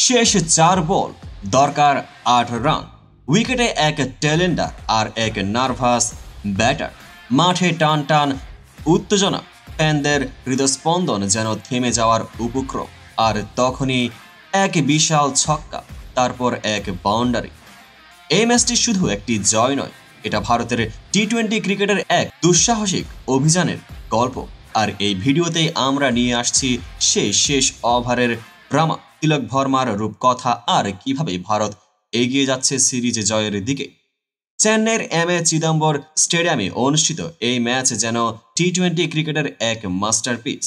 শেষ 4 বল, দরকার 8 রান। উইকেটে এক টেলেন্ডার আর এক নার্ভাস ব্যাটার। মাঠে টান টান উত্তেজনা, ফ্যানদের হৃদস্পন্দন যেন থেমে যাওয়ার উপক্রম। আর তখনই এক বিশাল ছক্কা, তারপর এক বাউন্ডারি। এই ম্যাচটি শুধু একটি জয় নয়, এটা ভারতের টি-20 ক্রিকেটের এক দুঃসাহসিক অভিযানের গল্প। আর এই ভিডিওতেই আমরা নিয়ে আসছি সেই শেষ ওভারের ড্রামা, তিলক ভার্মার রূপকথা আর কিভাবে ভারত এগিয়ে যাচ্ছে সিরিজ জয়ের দিকে। চেন্নাইয়ের এম.এ. চিদম্বর স্টেডিয়ামে অনুষ্ঠিত এই ম্যাচ যেন টি-20 ক্রিকেটের এক মাস্টারপিস।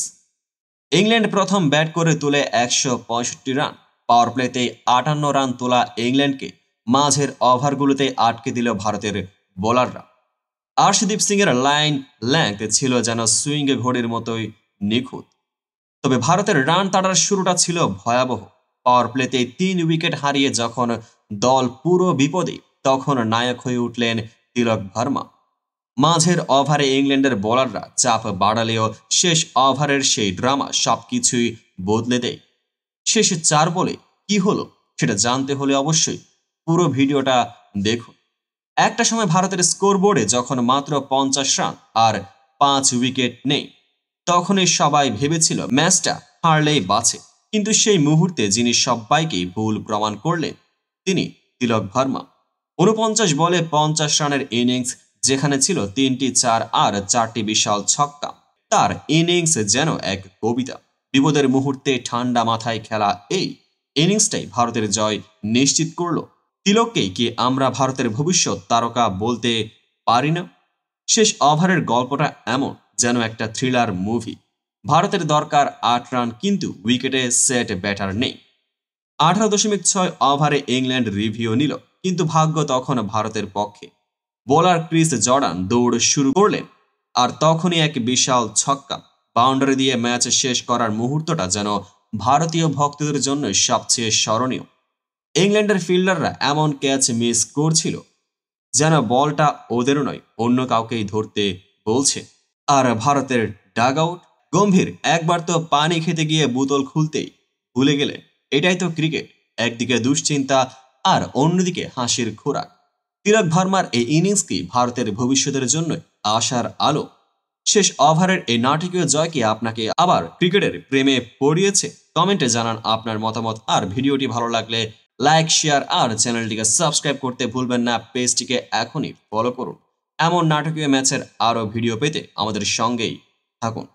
ইংল্যান্ড প্রথম ব্যাট করে তুলে 165 রান। পাওয়ার প্লেতে 58 রান তোলা ইংল্যান্ডকে মাঝের ওভারগুলোতে আটকে দিল ভারতের বোলাররা। আর্শদীপ সিংয়ের লাইন লেংথ ছিল যেন সুইং ঘড়ির মতোই নিখুঁত। তবে ভারতের রান তাড়ার শুরুটা ছিল ভয়াবহ। পাওয়ার প্লেতে 3 উইকেট হারিয়ে যখন দল পুরো বিপদে, তখন নায়ক হয়ে উঠলেন তিলক ভার্মা। মাঝের ওভারে ইংল্যান্ডের বোলাররা চাপ বাড়ালেও শেষ ওভারের সেই ড্রামা সবকিছুই বদলে দেয়। শেষ 4 বলে কি হলো সেটা জানতে হলে অবশ্যই পুরো ভিডিওটা দেখুন। একটা সময় ভারতের স্কোরবোর্ডে যখন মাত্র 50 রান আর 5 উইকেট নেই, তখনই সবাই ভেবেছিল ম্যাচটা হারলেই বাঁচে। কিন্তু সেই মুহূর্তে যিনি সবাইকেই ভুল প্রমাণ করলেন, তিনি তিলক ভার্মা। 49 বলে 50 রানের ইনিংস, যেখানে ছিল 3টি 4 আর 4টি বিশাল ছক্কা। তার ইনিংস যেন এক কবিতা। বিপদের মুহূর্তে ঠান্ডা মাথায় খেলা এই ইনিংসটাই ভারতের জয় নিশ্চিত করল। তিলককেই কি আমরা ভারতের ভবিষ্যৎ তারকা বলতে পারি না? শেষ ওভারের গল্পটা এমন যেন একটা থ্রিলার মুভি। ভারতের দরকার 8 রান, কিন্তু উইকেটে সেট ব্যাটার নেই। 18.6 ওভারে ইংল্যান্ড রিভিউ নিল, কিন্তু ভাগ্য তখন ভারতের পক্ষে। বোলার ক্রিস জর্ডান দৌড় শুরু করলেন, আর তখনই এক বিশাল ছক্কা। বাউন্ডারি দিয়ে ম্যাচ শেষ করার মুহূর্তটা যেন ভারতীয় ভক্তদের জন্য সবচেয়ে স্মরণীয়। ইংল্যান্ডের ফিল্ডাররা এমন ক্যাচ মিস করছিল যেন বলটা ওদের নয়, অন্য কাউকেই ধরতে বলছে। আর ভারতের ডাগ আউট গম্ভীর। একবার তো পানি খেতে গিয়ে বোতল খুলতেই ভুলে গেলেন। এটাই তো ক্রিকেট, একদিকে দুশ্চিন্তা আর অন্যদিকে হাসির খোরাক। তিলক ভার্মার এই ইনিংস কি ভারতের ভবিষ্যতের জন্য আশার আলো? শেষ ওভারের এই নাটকীয় জয় কি আপনাকে আবার ক্রিকেটের প্রেমে পড়িয়েছে? কমেন্টে জানান আপনার মতামত। আর ভিডিওটি ভালো লাগলে লাইক, শেয়ার আর চ্যানেলটিকে সাবস্ক্রাইব করতে ভুলবেন না। পেজটিকে এখনই ফলো করুন। এমন নাটকীয় ম্যাচের আরও ভিডিও পেতে আমাদের সঙ্গেই থাকুন।